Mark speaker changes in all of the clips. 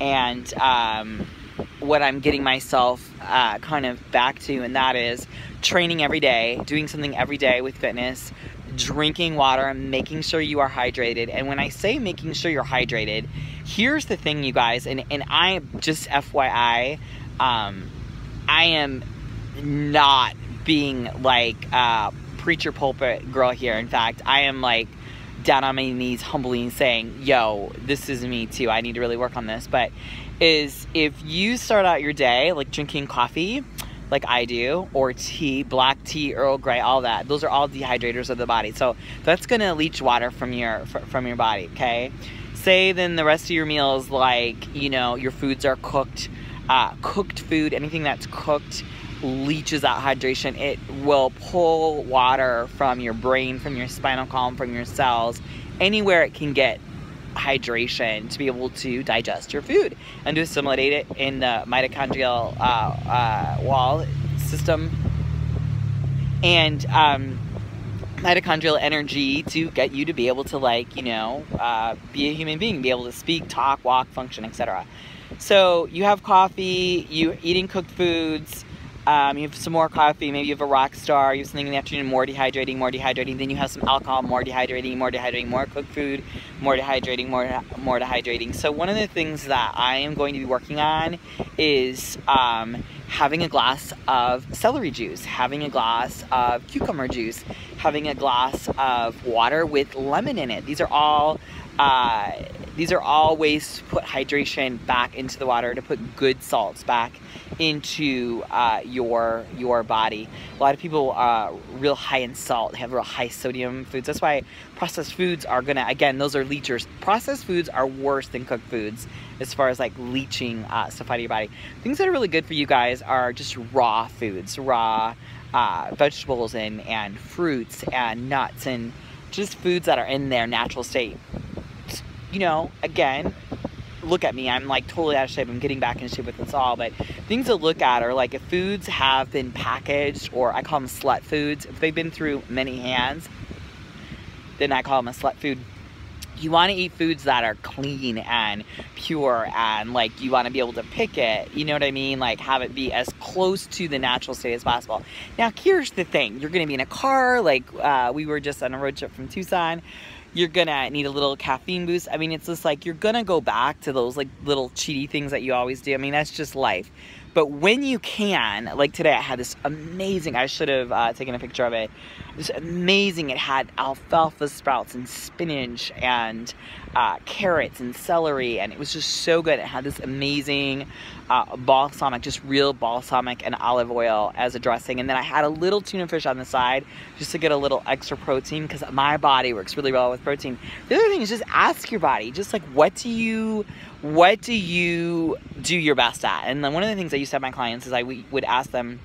Speaker 1: and what I'm getting myself kind of back to, and that is training every day, doing something every day with fitness, drinking water, and making sure you are hydrated. And when I say making sure you're hydrated, here's the thing, you guys, and I just FYI, I am not being like preacher pulpit girl here. In fact, I am like down on my knees humbly saying, yo, this is me too, I need to really work on this. But is if you start out your day like drinking coffee like I do, or tea, black tea, Earl Grey, all that, those are all dehydrators of the body. So that's gonna leach water from your body, okay? Say then the rest of your meals, like, you know, your foods are cooked, cooked food, anything that's cooked leaches out hydration. It will pull water from your brain, from your spinal column, from your cells, anywhere it can get hydration to be able to digest your food and to assimilate it in the mitochondrial wall system, and mitochondrial energy to get you to be able to, like, you know, be a human being, be able to speak, talk, walk, function, etc. So you have coffee, you eating cooked foods, you have some more coffee, maybe you have a rock star, you have something in the afternoon, more dehydrating, then you have some alcohol, more dehydrating, more cooked food, more dehydrating. So one of the things that I am going to be working on is having a glass of celery juice, having a glass of cucumber juice, having a glass of water with lemon in it. These are all ways to put hydration back into the water, to put good salts back into your body. A lot of people are real high in salt, have real high sodium foods. That's why processed foods are gonna, again, those are leachers. Processed foods are worse than cooked foods as far as like leaching stuff out of your body. Things that are really good for you guys are just raw foods, raw vegetables and fruits and nuts, and just foods that are in their natural state. You know, again, look at me, I'm like totally out of shape. I'm getting back in shape with this all, but things to look at are like if foods have been packaged, or I call them slut foods, if they've been through many hands, then I call them a slut food. You want to eat foods that are clean and pure, and like you want to be able to pick it, you know what I mean, like have it be as close to the natural state as possible. Now here's the thing, you're going to be in a car, like we were just on a road trip from Tucson. You're gonna need a little caffeine boost. I mean, it's just like you're gonna go back to those like little cheaty things that you always do. I mean, that's just life. But when you can, like today I had this amazing, I should have taken a picture of it, this amazing, it had alfalfa sprouts and spinach and carrots and celery, and it was just so good. It had this amazing balsamic, just real balsamic and olive oil as a dressing, and then I had a little tuna fish on the side just to get a little extra protein, because my body works really well with protein. The other thing is just ask your body, just like what do you do your best at? And then one of the things I used to have my clients is we would ask them,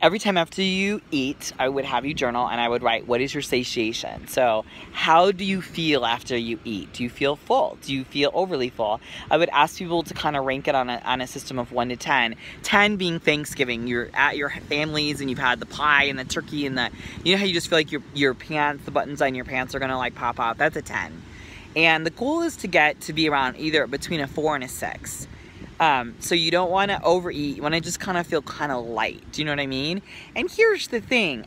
Speaker 1: every time after you eat, I would have you journal, and I would write, what is your satiation? So how do you feel after you eat? Do you feel full? Do you feel overly full? I would ask people to kind of rank it on a system of 1 to 10. 10 being Thanksgiving. You're at your family's and you've had the pie and the turkey and you know how you just feel like your pants, the buttons on your pants are gonna like pop out? That's a 10. And the goal is to get to be around either between a 4 and a 6. So you don't want to overeat. You want to just kind of feel kind of light. Do you know what I mean? And here's the thing.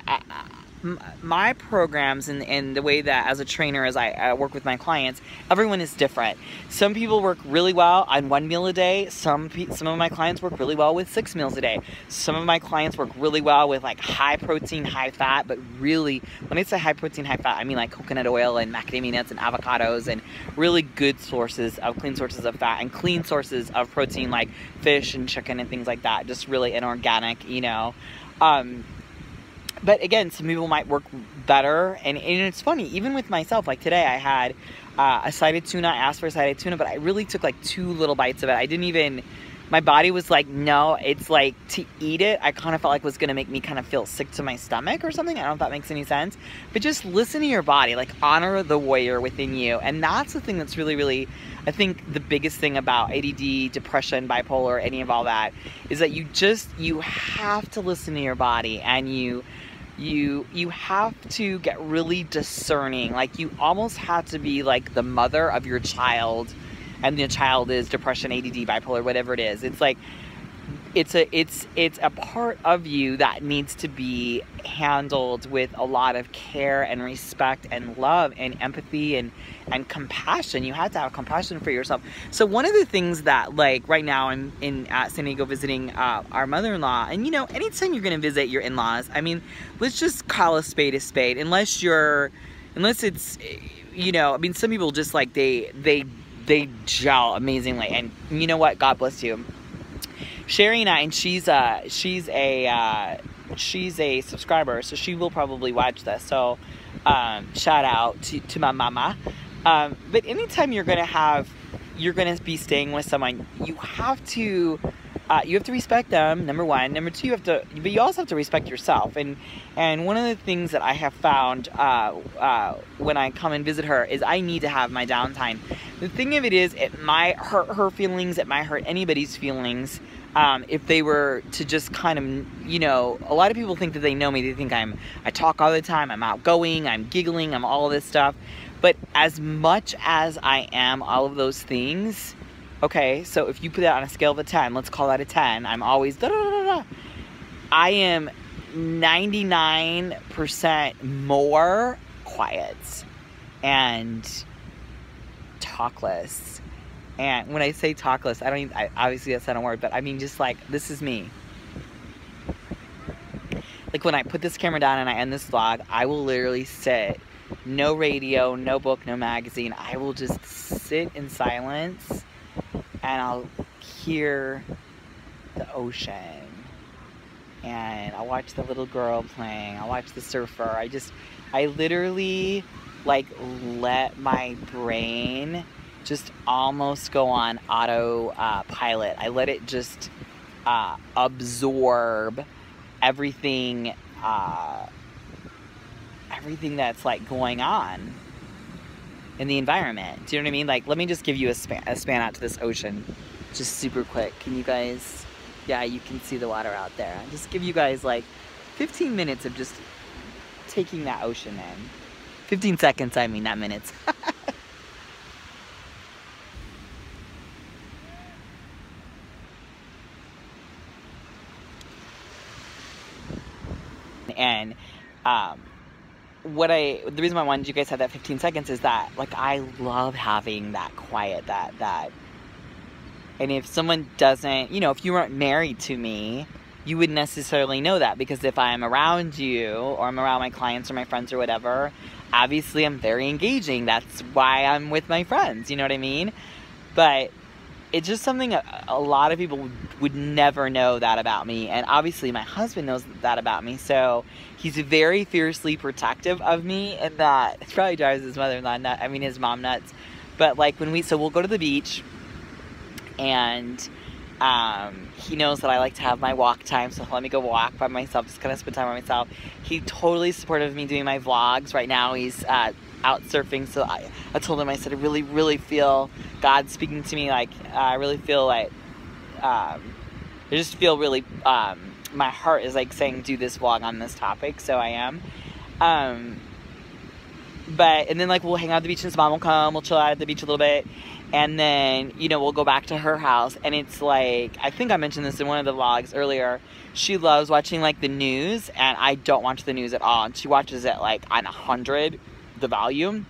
Speaker 1: My programs and the way that as a trainer, as I work with my clients, everyone is different. Some people work really well on 1 meal a day. Some of my clients work really well with 6 meals a day. Some of my clients work really well with like high protein, high fat, but really, when I say high protein, high fat, I mean like coconut oil and macadamia nuts and avocados and really good sources of clean sources of fat and clean sources of protein like fish and chicken and things like that. Just really an organic, you know. But again, some people might work better, and it's funny, even with myself, like today I had a side of tuna. I asked for a side of tuna, but I really took like 2 little bites of it. I didn't even, my body was like, no, it's like to eat it, I kind of felt like it was going to make me kind of feel sick to my stomach or something. I don't know if that makes any sense, but just listen to your body, like honor the warrior within you. And that's the thing that's really, really, I think the biggest thing about ADD, depression, bipolar, any of all that, is that you have to listen to your body, and you have to get really discerning. Like you almost have to be like the mother of your child and the child is depression, ADD, bipolar, whatever it is. It's like, it's a part of you that needs to be handled with a lot of care and respect and love and empathy and compassion. You have to have compassion for yourself. So one of the things that, like, right now I'm at San Diego visiting our mother-in-law, and you know, anytime you're gonna visit your in-laws, I mean, let's just call a spade, unless it's, you know, I mean, some people just like they gel amazingly, and you know what, God bless you. Sherry and I, and she's a subscriber, so she will probably watch this. So shout out to my mama. But anytime you're gonna be staying with someone, you have to respect them, number one. Number two, but you also have to respect yourself. And one of the things that I have found when I come and visit her is I need to have my downtime. The thing of it is, it might hurt her feelings, it might hurt anybody's feelings. If they were to just kind of, you know, a lot of people think that they know me. They think I talk all the time, I'm outgoing, I'm giggling, I'm all this stuff. But as much as I am all of those things, okay, so if you put that on a scale of a 10, let's call that a 10. I'm always da-da-da-da-da. I am 99% more quiet and talkless. And when I say talkless, obviously that's not a word, but I mean just like, this is me. Like when I put this camera down and I end this vlog, I will literally sit, no radio, no book, no magazine. I will just sit in silence and I'll hear the ocean. And I'll watch the little girl playing. I'll watch the surfer. I literally like let my brain just almost go on autopilot. I let it just absorb everything that's like going on in the environment. Do you know what I mean? Like, let me just give you a span out to this ocean, just super quick. Can you guys? Yeah, you can see the water out there. I'll just give you guys like 15 minutes of just taking that ocean in. 15 seconds, I mean, not minutes. And the reason why I wanted you guys to have that 15 seconds is that, like, I love having that quiet, that, and if someone doesn't, you know, if you weren't married to me, you wouldn't necessarily know that, because if I'm around you, or I'm around my clients or my friends or whatever, obviously I'm very engaging. That's why I'm with my friends, you know what I mean? But it's just something a lot of people would never know that about me. And obviously my husband knows that about me. So he's very fiercely protective of me, and that it probably drives his mother-in-law nuts. I mean, his mom nuts. But like so we'll go to the beach, and he knows that I like to have my walk time. So he'll let me go walk by myself, just kind of spend time by myself. He's totally supportive of me doing my vlogs. Right now he's out surfing, so I told him, I said, I really, really feel God speaking to me. Like, I really feel like, I just feel really, my heart is like saying, do this vlog on this topic, so I am. And then like, we'll hang out at the beach, and his mom will come, we'll chill out at the beach a little bit, and then, you know, we'll go back to her house, and it's like, I think I mentioned this in one of the vlogs earlier, she loves watching like the news, and I don't watch the news at all, and she watches it like on 100, the volume.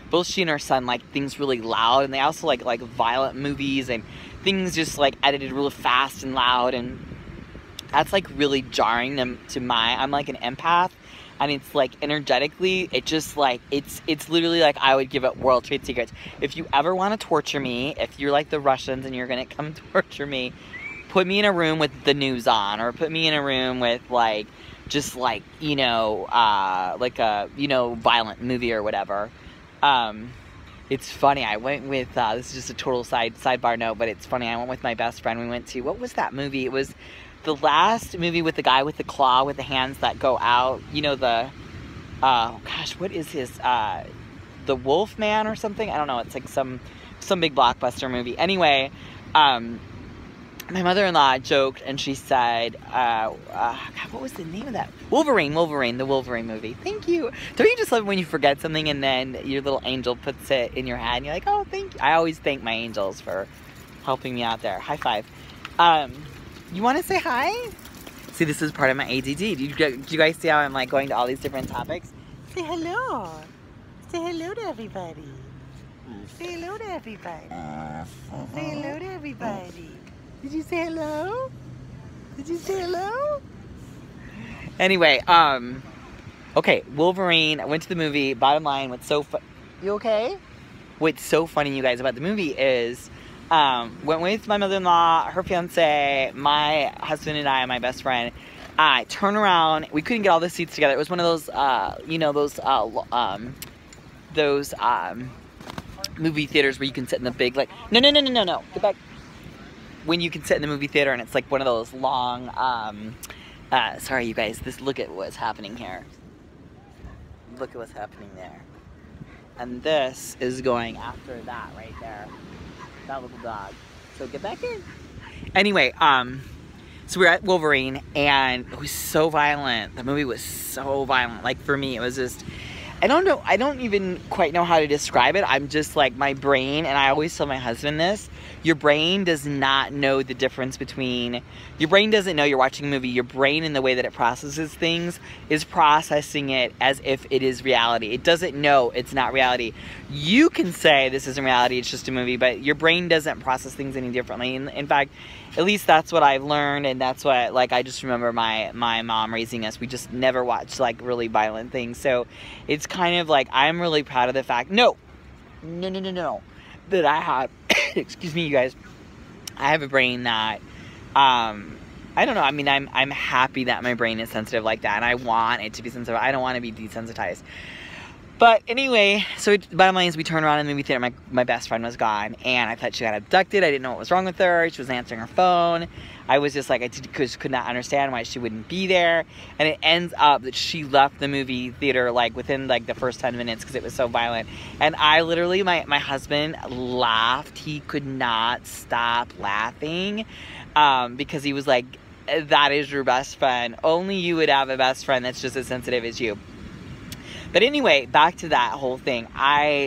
Speaker 1: Both she and her son like things really loud, and they also like violent movies and things just like edited really fast and loud, and that's like really jarring them to I'm like an empath, and it's like energetically, it just like it's literally like I would give up World Trade Secrets. If you ever want to torture me, if you're like the Russians and you're gonna come torture me, put me in a room with the news on, or put me in a room with like just like, you know, like a, you know, violent movie or whatever. It's funny, I went with, this is just a total sidebar note, but it's funny, I went with my best friend. We went to, what was that movie? It was the last movie with the guy with the claw, with the hands that go out, you know, the, oh gosh, what is his, the Wolf Man or something? I don't know, it's like some big blockbuster movie. Anyway, my mother-in-law joked and she said, God, what was the name of that? Wolverine, the Wolverine movie. Thank you. Don't you just love when you forget something and then your little angel puts it in your head and you're like, oh, thank you. I always thank my angels for helping me out there. High five. You want to say hi? See, this is part of my ADD. Do you guys see how I'm like going to all these different topics? Say hello. Say hello to everybody. Say hello to everybody. Say hello to everybody. Did you say hello? Did you say hello? Anyway, okay, Wolverine. I went to the movie. Bottom line, you okay? What's so funny, you guys, about the movie is, went with my mother-in-law, her fiance, my husband and I, and my best friend. I turn around. We couldn't get all the seats together. It was one of those, you know, those movie theaters where you can sit in the big, like, no, get back. When you can sit in the movie theater and it's like one of those long, sorry you guys, look at what's happening here. Look at what's happening there. And this is going after that right there. That little dog. So get back in. Anyway, so we were at Wolverine and it was so violent. The movie was so violent. Like for me, it was just, I don't know, I don't even quite know how to describe it. I'm just like, my brain, and I always tell my husband this, your brain does not know the difference between, your brain doesn't know you're watching a movie. Your brain, in the way that it processes things, is processing it as if it is reality. It doesn't know it's not reality. You can say this isn't reality, it's just a movie, but your brain doesn't process things any differently. In fact, at least that's what I've learned, and that's what, like, I just remember my mom raising us. We just never watched, like, really violent things. So it's kind of like, I'm really proud of the fact, no, that I have, excuse me, you guys, I have a brain that, I don't know, I mean, I'm happy that my brain is sensitive like that, and I want it to be sensitive. I don't want to be desensitized. But anyway, so bottom line is we turned around in the movie theater, my best friend was gone, and I thought she got abducted. I didn't know what was wrong with her. She was answering her phone. I was just like, I could not understand why she wouldn't be there. And it ends up that she left the movie theater like within like the first 10 minutes because it was so violent. And I literally, my husband laughed. He could not stop laughing because he was like, that is your best friend. Only you would have a best friend that's just as sensitive as you. But anyway, back to that whole thing.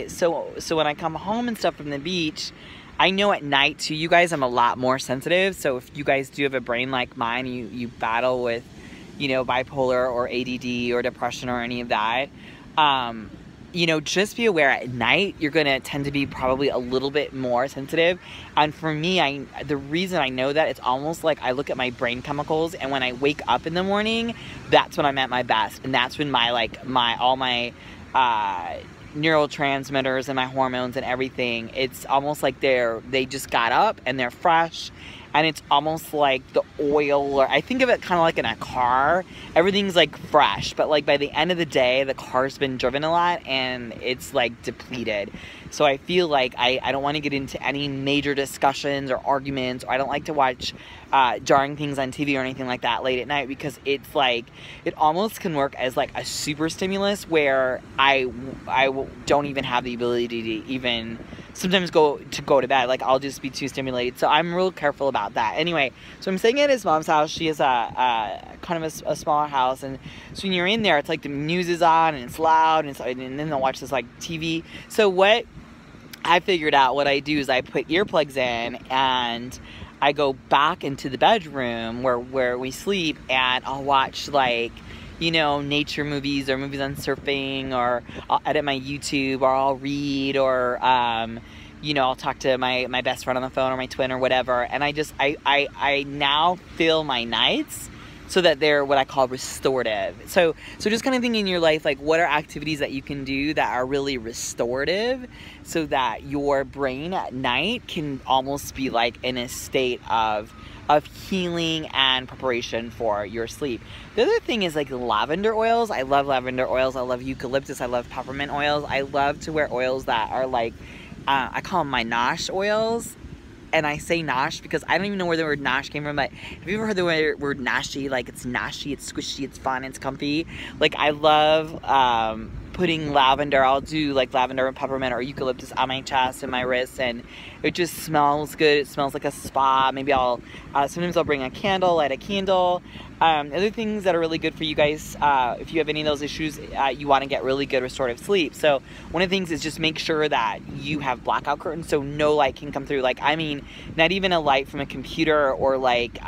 Speaker 1: So when I come home and stuff from the beach, I know at night too, you guys, I'm a lot more sensitive. So if you guys do have a brain like mine, you battle with, you know, bipolar or ADD or depression or any of that, you know, just be aware at night, you're going to tend to be probably a little bit more sensitive. And for me, the reason I know that, it's almost like I look at my brain chemicals, and when I wake up in the morning, that's when I'm at my best. And that's when all my neurotransmitters and my hormones and everything, it's almost like they just got up and they're fresh. And it's almost like the oil, or I think of it kind of like in a car. Everything's like fresh, but like by the end of the day, the car's been driven a lot and it's like depleted. So I feel like I don't want to get into any major discussions or arguments, or I don't like to watch jarring things on TV or anything like that late at night, because it's like, it almost can work as like a super stimulus where I don't even have the ability to even sometimes go to bed. Like, I'll just be too stimulated. So I'm real careful about that. Anyway, so I'm staying at his mom's house. She has a kind of a smaller house, and so when you're in there, it's like the news is on and it's loud, and then they'll watch this like TV. So what I figured out, what I do is I put earplugs in and I go back into the bedroom where we sleep, and I'll watch like, you know, nature movies or movies on surfing, or I'll edit my YouTube, or I'll read, or you know, I'll talk to my best friend on the phone, or my twin, or whatever. And I now fill my nights so that they're what I call restorative. So just kind of thinking in your life, like, what are activities that you can do that are really restorative, so that your brain at night can almost be like in a state of healing and preparation for your sleep. The other thing is like lavender oils. I love lavender oils. I love eucalyptus. I love peppermint oils. I love to wear oils that are like, I call them my nosh oils. And I say nosh because I don't even know where the word nosh came from, but have you ever heard the word noshy? Like, it's noshy, it's squishy, it's fun, it's comfy. Like, I love putting lavender. I'll do like lavender and peppermint or eucalyptus on my chest and my wrists, and it just smells good. It smells like a spa. Maybe I'll sometimes I'll bring a candle, light a candle. Other things that are really good for you guys, if you have any of those issues, you want to get really good restorative sleep. So one of the things is just make sure that you have blackout curtains so no light can come through. Like, I mean, not even a light from a computer, or like,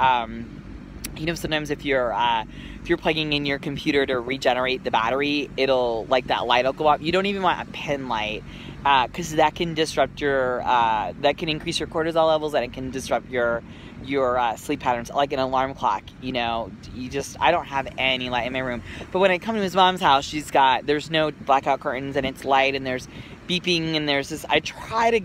Speaker 1: you know, sometimes if you're plugging in your computer to regenerate the battery, it'll, like, that light will go up. You don't even want a pen light, because that can disrupt your, that can increase your cortisol levels, and it can disrupt your sleep patterns, like an alarm clock. You know, I don't have any light in my room. But when I come to his mom's house, there's no blackout curtains, and it's light, and there's beeping, and there's this, I try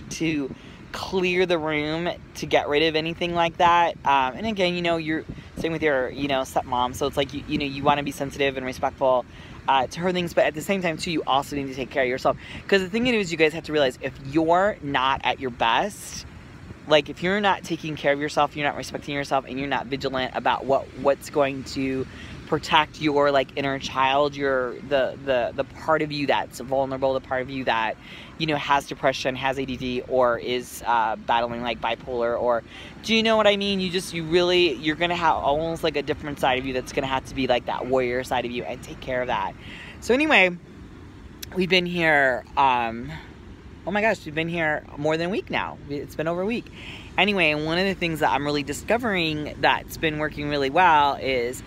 Speaker 1: to clear the room to get rid of anything like that. And again, you know, you're staying with your, you know, stepmom, so it's like, you know, you want to be sensitive and respectful to her things, but at the same time too, you also need to take care of yourself. Because the thing is, you guys have to realize, if you're not at your best, like if you're not taking care of yourself, you're not respecting yourself, and you're not vigilant about what's going to protect your, like, inner child, the part of you that's vulnerable, the part of you that, you know, has depression, has ADD, or is battling like bipolar, or, do you know what I mean? You're gonna have almost like a different side of you that's gonna have to be like that warrior side of you, and take care of that. So anyway, we've been here, oh my gosh, we've been here more than a week now. It's been over a week. Anyway, and one of the things that I'm really discovering that's been working really well is,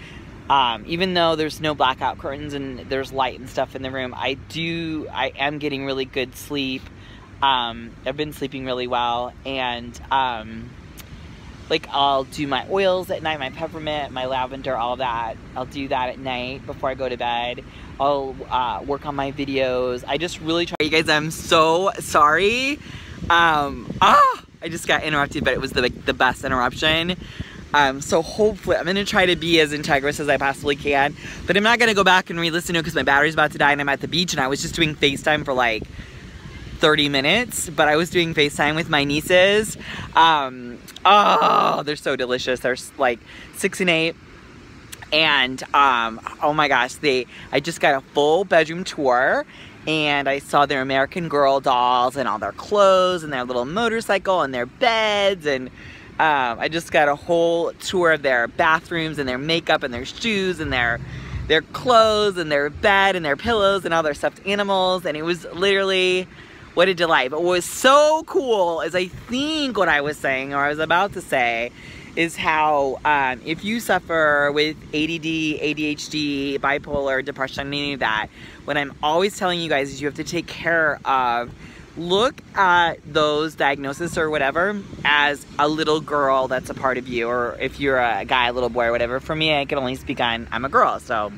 Speaker 1: even though there's no blackout curtains and there's light and stuff in the room, I am getting really good sleep. I've been sleeping really well, and like, I'll do my oils at night, my peppermint, my lavender, all that. I'll do that at night before I go to bed. I'll work on my videos. I just really try. You guys, I'm so sorry. I just got interrupted, but it was the best interruption. So hopefully, I'm gonna try to be as integrous as I possibly can, but I'm not gonna go back and re-listen to it because my battery's about to die and I'm at the beach, and I was just doing FaceTime for like 30 minutes, but I was doing FaceTime with my nieces. Oh, they're so delicious. They're like 6 and 8. And, oh my gosh, I just got a full bedroom tour, and I saw their American Girl dolls and all their clothes and their little motorcycle and their beds, and I just got a whole tour of their bathrooms and their makeup and their shoes and their clothes and their bed and their pillows and all their stuffed animals, and it was literally, what a delight. But what was so cool is, I think what I was saying, or I was about to say, is how if you suffer with ADD, ADHD, bipolar, depression, any of that, what I'm always telling you guys is you have to take care of, look at those diagnoses or whatever as a little girl that's a part of you, or if you're a guy, a little boy, or whatever. For me, I can only speak on, I'm a girl, so.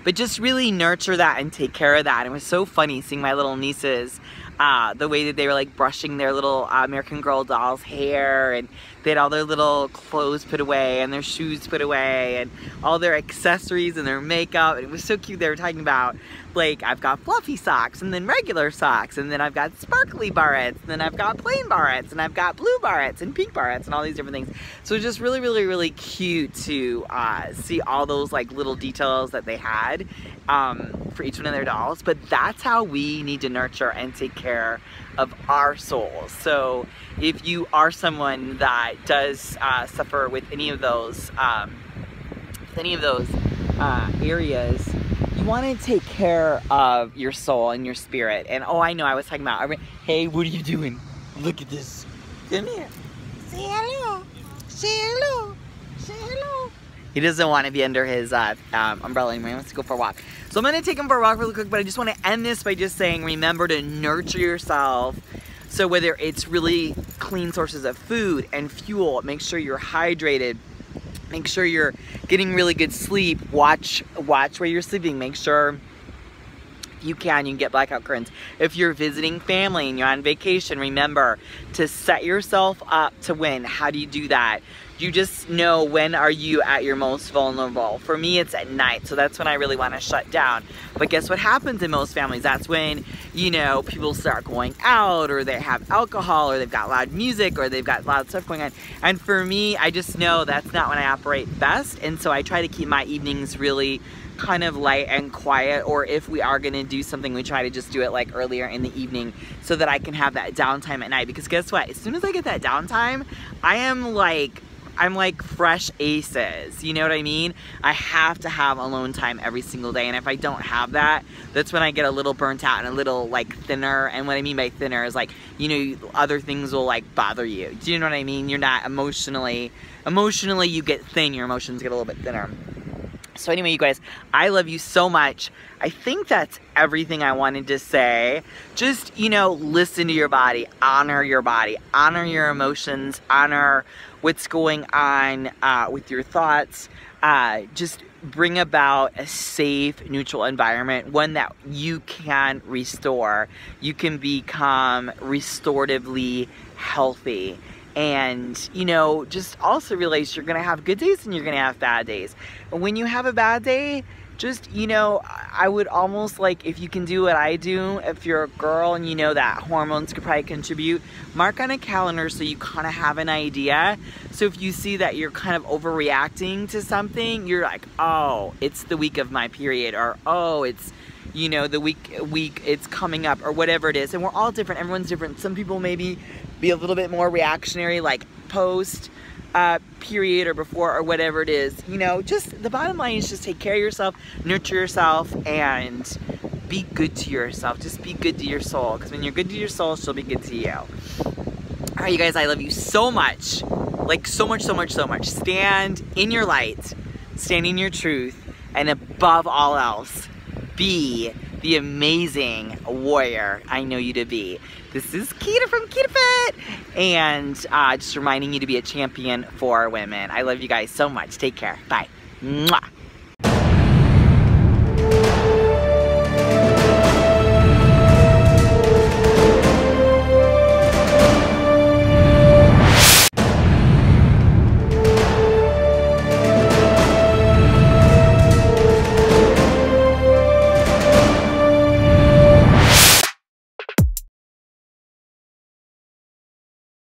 Speaker 1: But just really nurture that and take care of that. And it was so funny seeing my little nieces, the way that they were like brushing their little American Girl doll's hair, and they had all their little clothes put away and their shoes put away and all their accessories and their makeup. And it was so cute. They were talking about, like, I've got fluffy socks, and then regular socks, and then I've got sparkly barrettes, and then I've got plain barrettes, and I've got blue barrettes and pink barrettes and all these different things. So it was just really, really, really cute to see all those like little details that they had for each one of their dolls. But that's how we need to nurture and take care of our souls. So if you are someone that does suffer with any of those areas, you want to take care of your soul and your spirit. And oh, I know, I was talking about, hey, what are you doing? Look at this. Come here. Say hello. Say hello. Say hello. He doesn't want to be under his umbrella anymore. He wants to go for a walk. So I'm going to take him for a walk really quick, but I just want to end this by just saying, remember to nurture yourself. So whether it's really clean sources of food and fuel, make sure you're hydrated. Make sure you're getting really good sleep. Watch where you're sleeping. Make sure you can get blackout curtains. If you're visiting family and you're on vacation, remember to set yourself up to win. How do you do that? You just know, when are you at your most vulnerable. For me, it's at night, so that's when I really want to shut down. But guess what happens in most families? That's when, you know, people start going out, or they have alcohol, or they've got loud music, or they've got loud stuff going on. And for me, I just know that's not when I operate best, and so I try to keep my evenings really kind of light and quiet, or if we are gonna do something, we try to just do it like earlier in the evening so that I can have that downtime at night. Because guess what? As soon as I get that downtime, I'm like fresh aces, you know what I mean? I have to have alone time every single day, and if I don't have that, that's when I get a little burnt out and a little like thinner. And what I mean by thinner is like, you know, other things will like bother you. Do you know what I mean? You're not emotionally you get thin, your emotions get a little bit thinner. So anyway, you guys, I love you so much. I think that's everything I wanted to say. Just, you know, listen to your body, honor your emotions, honor what's going on with your thoughts. Just bring about a safe, neutral environment, one that you can restore. You can become restoratively healthy. And, you know, just also realize you're going to have good days and you're going to have bad days. And when you have a bad day, just, you know, I would almost like, if you can do what I do, if you're a girl and you know that hormones could probably contribute, mark on a calendar so you kind of have an idea. So if you see that you're kind of overreacting to something, you're like, oh, it's the week of my period, or oh, it's, you know, the week it's coming up, or whatever it is. And we're all different, everyone's different. Some people maybe be a little bit more reactionary, like post period or before, or whatever it is. You know, just the bottom line is just take care of yourself, nurture yourself, and be good to yourself. Just be good to your soul, because when you're good to your soul, she'll be good to you. Alright, you guys, I love you so much. Like so much, so much, so much. Stand in your light, stand in your truth, and above all else, be the amazing warrior I know you to be. This is Kita from Kitafit, and just reminding you to be a champion for women. I love you guys so much. Take care. Bye. Mwah.